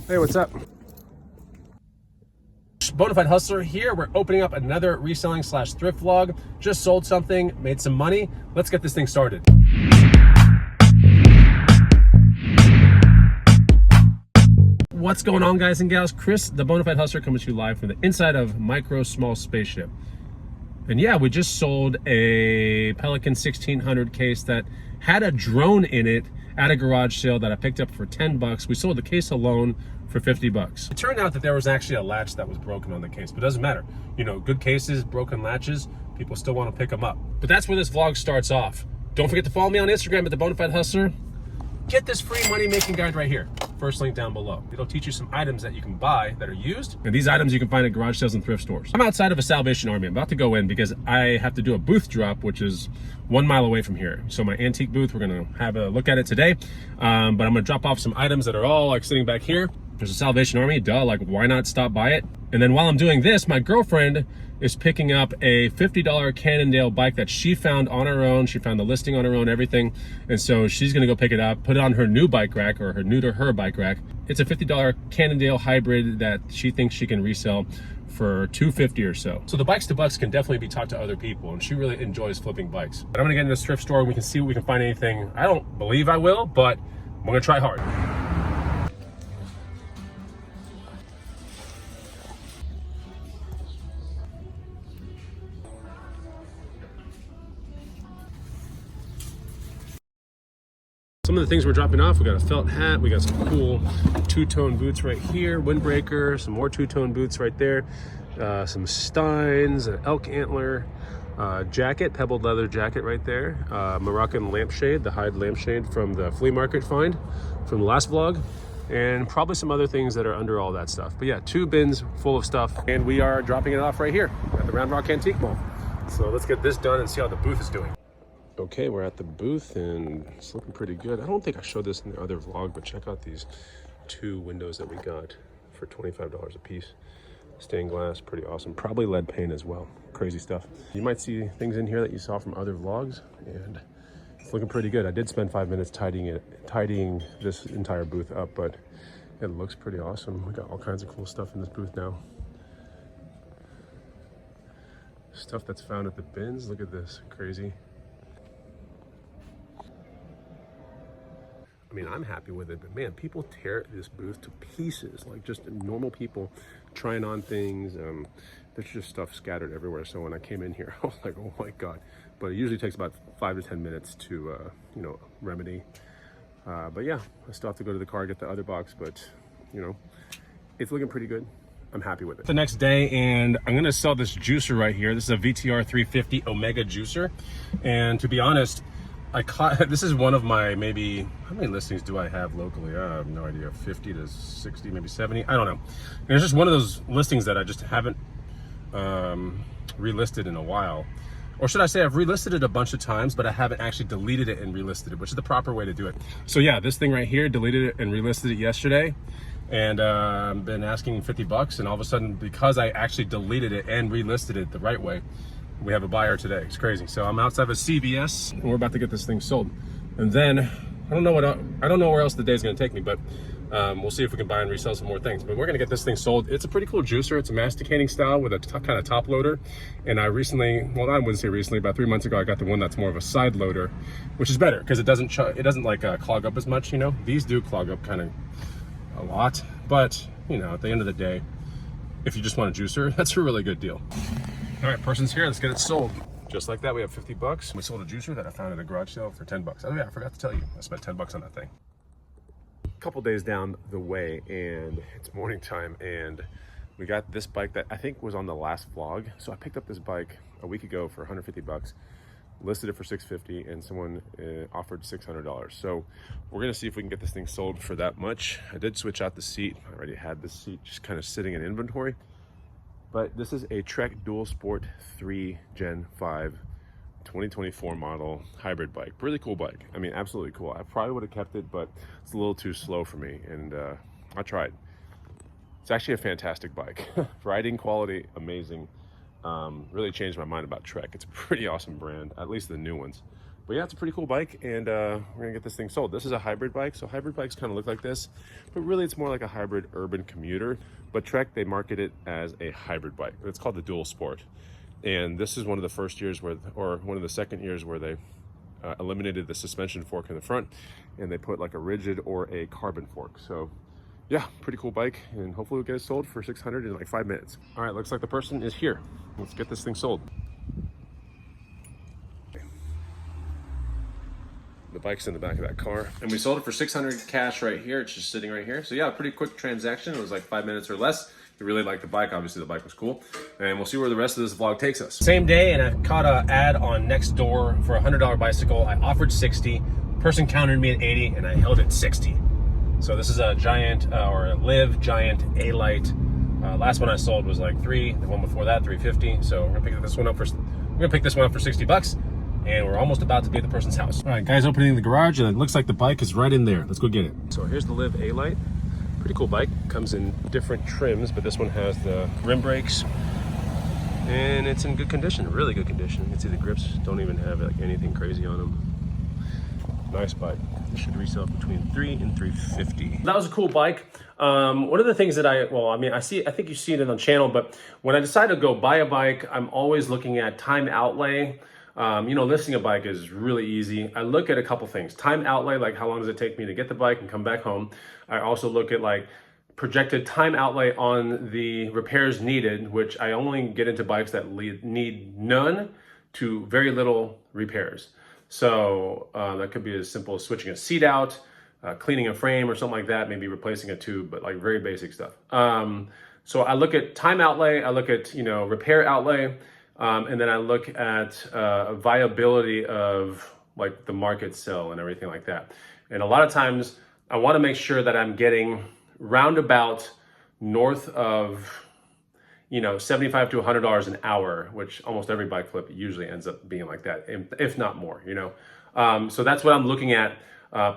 Hey, what's up? Bonafide Hustler here. We're opening up another reselling slash thrift vlog. Just sold something, made some money. Let's get this thing started. What's going on, guys and gals? Chris, the Bonafide Hustler, coming to you live from the inside of Micro Small Spaceship. And yeah, we just sold a Pelican 1600 case that had a drone in it at a garage sale that I picked up for 10 bucks. We sold the case alone for 50 bucks. It turned out that there was actually a latch that was broken on the case, but it doesn't matter. You know, good cases, broken latches, people still want to pick them up. But that's where this vlog starts off. Don't forget to follow me on Instagram at the Bonafide Hustler. Get this free money making guide right here. First link down below. It'll teach you some items that you can buy that are used. And these items you can find at garage sales and thrift stores. I'm outside of a Salvation Army. I'm about to go in because I have to do a booth drop, which is 1 mile away from here. So my antique booth, we're gonna have a look at it today. But I'm gonna drop off some items that are all like sitting back here. There's a Salvation Army, duh, like why not stop by it? And then while I'm doing this, my girlfriend is picking up a $50 Cannondale bike that she found on her own. She found the listing on her own, everything. And so she's gonna go pick it up, put it on her new bike rack, or her new to her bike rack. It's a $50 Cannondale hybrid that she thinks she can resell for $250 or so. So the Bikes to Bucks can definitely be taught to other people, and she really enjoys flipping bikes. But I'm gonna get into this thrift store and we can see what we can find anything. I don't believe I will, but I'm gonna try hard. Some of the things we're dropping off, we got a felt hat, we got some cool two-tone boots right here, windbreaker, some more two-tone boots right there, some Steins, an elk antler, jacket, pebbled leather jacket right there, Moroccan lampshade, the hide lampshade from the flea market find from the last vlog, and probably some other things that are under all that stuff. But yeah, 2 bins full of stuff, and we are dropping it off right here at the Round Rock Antique Mall. So let's get this done and see how the booth is doing. Okay, we're at the booth and it's looking pretty good. I don't think I showed this in the other vlog, but check out these 2 windows that we got for $25 a piece. Stained glass, pretty awesome. Probably lead paint as well. Crazy stuff. You might see things in here that you saw from other vlogs, and it's looking pretty good. I did spend 5 minutes tidying this entire booth up, but it looks pretty awesome. We got all kinds of cool stuff in this booth now. Stuff that's found at the bins. Look at this, crazy. I mean, I'm happy with it, but man, people tear this booth to pieces, like just normal people trying on things. There's just stuff scattered everywhere. So when I came in here, I was like, oh my God. But it usually takes about 5 to 10 minutes to, you know, remedy. But yeah, I still have to go to the car, get the other box, but you know, it's looking pretty good. I'm happy with it. The next day, and I'm gonna sell this juicer right here. This is a VTR 350 Omega juicer. And to be honest, this is one of my, maybe, how many listings do I have locally? I have no idea, 50 to 60, maybe 70, I don't know. And it's just one of those listings that I just haven't relisted in a while. Or should I say I've relisted it a bunch of times, but I haven't actually deleted it and relisted it, which is the proper way to do it. So yeah, this thing right here, deleted it and relisted it yesterday. And I've been asking 50 bucks, and all of a sudden, because I actually deleted it and relisted it the right way, we have a buyer today. It's crazy. So I'm outside of a CVS and we're about to get this thing sold. And then I don't know where else the day's gonna take me, but we'll see if we can buy and resell some more things. But we're gonna get this thing sold. It's a pretty cool juicer. It's a masticating style with a kind of top loader. And I recently, well, I wouldn't say recently, about 3 months ago, I got the one that's more of a side loader, which is better because it doesn't like clog up as much. You know, these do clog up kind of a lot, but you know, at the end of the day, if you just want a juicer, that's a really good deal. All right, person's here, let's get it sold. Just like that, we have 50 bucks. We sold a juicer that I found at a garage sale for 10 bucks. Oh yeah, I forgot to tell you, I spent 10 bucks on that thing. A couple days down the way, and it's morning time, and we got this bike that I think was on the last vlog. So I picked up this bike a week ago for 150 bucks, listed it for 650, and someone offered $600. So we're gonna see if we can get this thing sold for that much. I did switch out the seat. I already had this seat just kind of sitting in inventory. But this is a Trek Dual Sport 3 Gen 5 2024 model hybrid bike. Really cool bike. I mean, absolutely cool. I probably would have kept it, but it's a little too slow for me, and I tried. It's actually a fantastic bike. Riding quality, amazing. Really changed my mind about Trek. It's a pretty awesome brand, at least the new ones. But yeah, it's a pretty cool bike, and we're gonna get this thing sold. This is a hybrid bike, so hybrid bikes kind of look like this, but really it's more like a hybrid urban commuter. But Trek, they market it as a hybrid bike. It's called the Dual Sport. And this is one of the first years where, or one of the second years where they eliminated the suspension fork in the front, and they put like a rigid or a carbon fork. So yeah, pretty cool bike, and hopefully we'll get it sold for 600 in like 5 minutes. All right, looks like the person is here. Let's get this thing sold. The bike's in the back of that car, and we sold it for 600 cash right here. It's just sitting right here. So yeah, pretty quick transaction. It was like 5 minutes or less. We really liked the bike. Obviously the bike was cool, and we'll see where the rest of this vlog takes us. Same day, and I caught an ad on Nextdoor for a $100 bicycle. I offered 60. Person countered me at 80, and I held it 60. So this is a Giant or a Liv Giant A-Lite. Last one I sold was like 3. The one before that, 350. So we're gonna pick this one up for 60 bucks. And we're almost about to be at the person's house. All right, guys, opening the garage, and it looks like the bike is right in there. Let's go get it. So here's the Liv A-Lite. Pretty cool bike. Comes in different trims, but this one has the rim brakes, and it's in good condition, really good condition. You can see the grips don't even have like anything crazy on them. Nice bike. This should resell between $300 and $350. That was a cool bike. One of the things that I think you've seen it on channel, but when I decide to go buy a bike, I'm always looking at time outlay. Listing a bike is really easy. I look at a couple things. Time outlay, like how long does it take me to get the bike and come back home. I also look at like projected time outlay on the repairs needed, which I only get into bikes that need none to very little repairs. So that could be as simple as switching a seat out, cleaning a frame or something like that, maybe replacing a tube, but like very basic stuff. So I look at time outlay, I look at, repair outlay, and then I look at viability of like the market sell and everything like that. And a lot of times I want to make sure that I'm getting roundabout north of, $75 to $100 an hour, which almost every bike flip usually ends up being like that, if not more, So that's what I'm looking at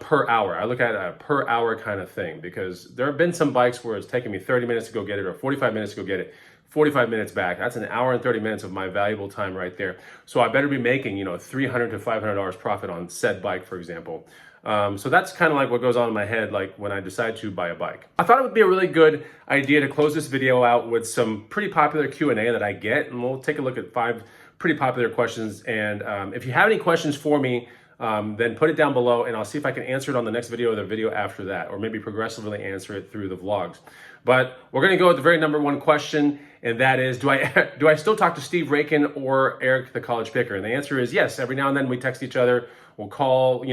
per hour. I look at a per hour kind of thing, because there have been some bikes where it's taken me 30 minutes to go get it or 45 minutes to go get it. 45 minutes back. That's an hour and 30 minutes of my valuable time right there. So I better be making, $300 to $500 profit on said bike, for example. So that's kind of like what goes on in my head, like when I decide to buy a bike. I thought it would be a really good idea to close this video out with some pretty popular Q&A that I get, and we'll take a look at 5 pretty popular questions. And if you have any questions for me, then put it down below, and I'll see if I can answer it on the next video or the video after that, or maybe progressively answer it through the vlogs. But we're gonna go with the very number one question, and that is, do I still talk to Steve Raikin or Eric the College Picker? And the answer is yes. Every now and then we text each other, we'll call,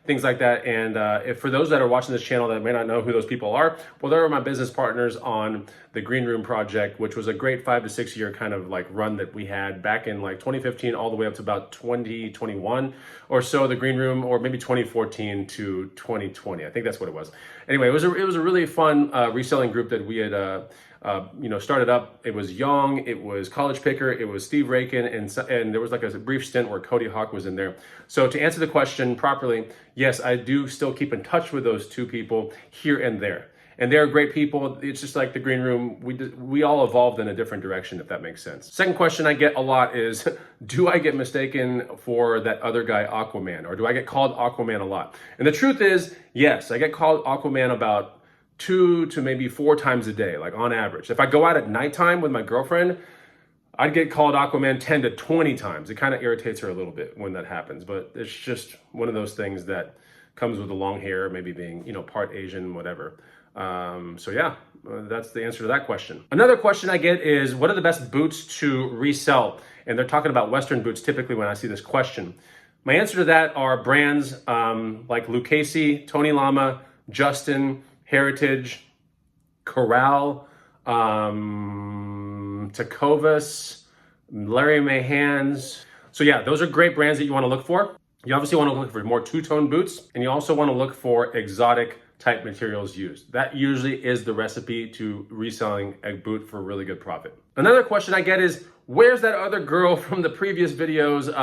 things like that. And if for those that are watching this channel that may not know who those people are, well, they're my business partners on the Green Room Project, which was a great 5 to 6 year kind of like run that we had back in like 2015 all the way up to about 2021 or so, the Green Room, or maybe 2014 to 2020. I think that's what it was. Anyway, it was a really fun reselling group that we had started up. It was Young, it was College Picker, it was Steve Raikin, and there was like a brief stint where Cody Hawk was in there. So to answer the question properly, yes, I do still keep in touch with those 2 people here and there. And they're great people. It's just like the Green Room. We all evolved in a different direction, if that makes sense. Second question I get a lot is, do I get mistaken for that other guy, Aquaman? Or do I get called Aquaman a lot? And the truth is, yes, I get called Aquaman about 2 to maybe 4 times a day, like on average. If I go out at nighttime with my girlfriend, I'd get called Aquaman 10 to 20 times. It kind of irritates her a little bit when that happens, but it's just one of those things that comes with the long hair, maybe being, part Asian, whatever. So yeah, that's the answer to that question. Another question I get is, what are the best boots to resell? And they're talking about Western boots typically when I see this question. My answer to that are brands like Lucchese, Tony Lama, Justin, Heritage, Corral, Tecovas, Larry Mahans. So yeah, those are great brands that you want to look for. You obviously want to look for more two-tone boots, and you also want to look for exotic type materials used. That usually is the recipe to reselling a boot for a really good profit. Another question I get is, where's that other girl from the previous videos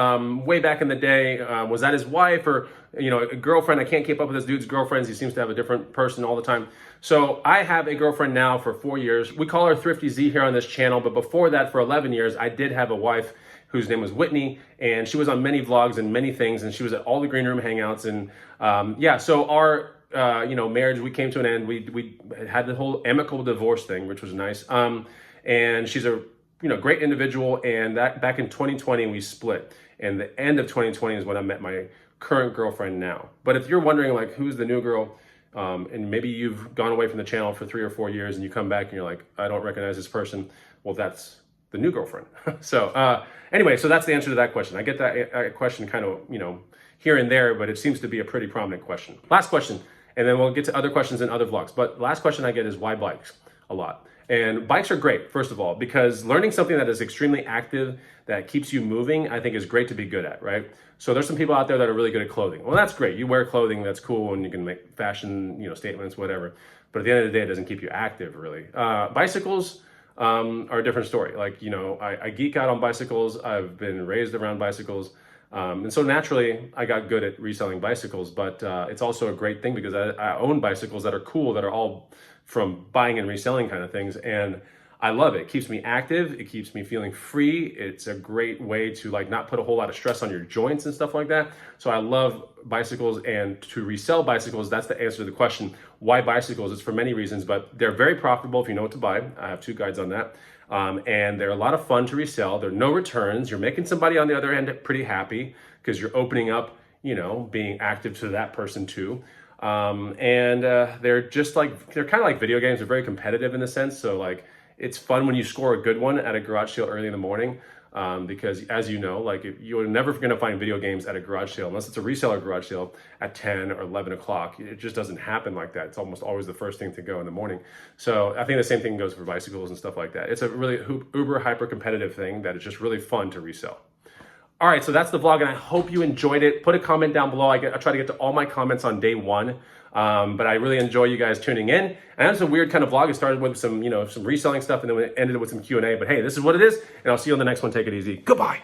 way back in the day? Was that his wife or a girlfriend? I can't keep up with this dude's girlfriends. He seems to have a different person all the time. So I have a girlfriend now for 4 years. We call her Thrifty Z here on this channel, but before that, for 11 years, I did have a wife, whose name was Whitney, and she was on many vlogs and many things, and she was at all the green room hangouts. And yeah, so our marriage, we came to an end. We had the whole amicable divorce thing, which was nice. And she's a great individual. And that back in 2020 we split, and the end of 2020 is when I met my current girlfriend now. But if you're wondering like who's the new girl, and maybe you've gone away from the channel for 3 or 4 years and you come back and you're like, I don't recognize this person. Well, that's the new girlfriend. So anyway, so that's the answer to that question. I get that question kind of, here and there, but it seems to be a pretty prominent question. Last question, and then we'll get to other questions in other vlogs. But last question I get is why bikes a lot? And bikes are great, first of all, because learning something that is extremely active, that keeps you moving, I think is great to be good at, right? So there's some people out there that are really good at clothing. Well, that's great. You wear clothing, that's cool, and you can make fashion, statements, whatever. But at the end of the day, it doesn't keep you active, really. Bicycles are a different story. Like, I geek out on bicycles. I've been raised around bicycles. And so naturally, I got good at reselling bicycles, but it's also a great thing because I own bicycles that are cool, that are all from buying and reselling kind of things. And I love it. It keeps me active. It keeps me feeling free. It's a great way to like not put a whole lot of stress on your joints and stuff like that. So I love bicycles, and to resell bicycles, that's the answer to the question. Why bicycles? It's for many reasons, but they're very profitable if you know what to buy. I have 2 guides on that. And they're a lot of fun to resell. There are no returns. You're making somebody on the other end pretty happy because you're opening up, being active to that person too. They're just like, they're kind of like video games. They're very competitive in a sense. So like, it's fun when you score a good one at a garage sale early in the morning. Because as you know, like you're never going to find video games at a garage sale unless it's a reseller garage sale at 10 or 11 o'clock. It just doesn't happen like that. It's almost always the first thing to go in the morning. So I think the same thing goes for bicycles and stuff like that. It's a really uber hyper competitive thing that is just really fun to resell. All right, so that's the vlog, and I hope you enjoyed it. Put a comment down below. I try to get to all my comments on day 1. But I really enjoy you guys tuning in. And that's a weird kind of vlog. It started with some, some reselling stuff, and then we ended with some Q&A. But hey, this is what it is, and I'll see you on the next one. Take it easy. Goodbye.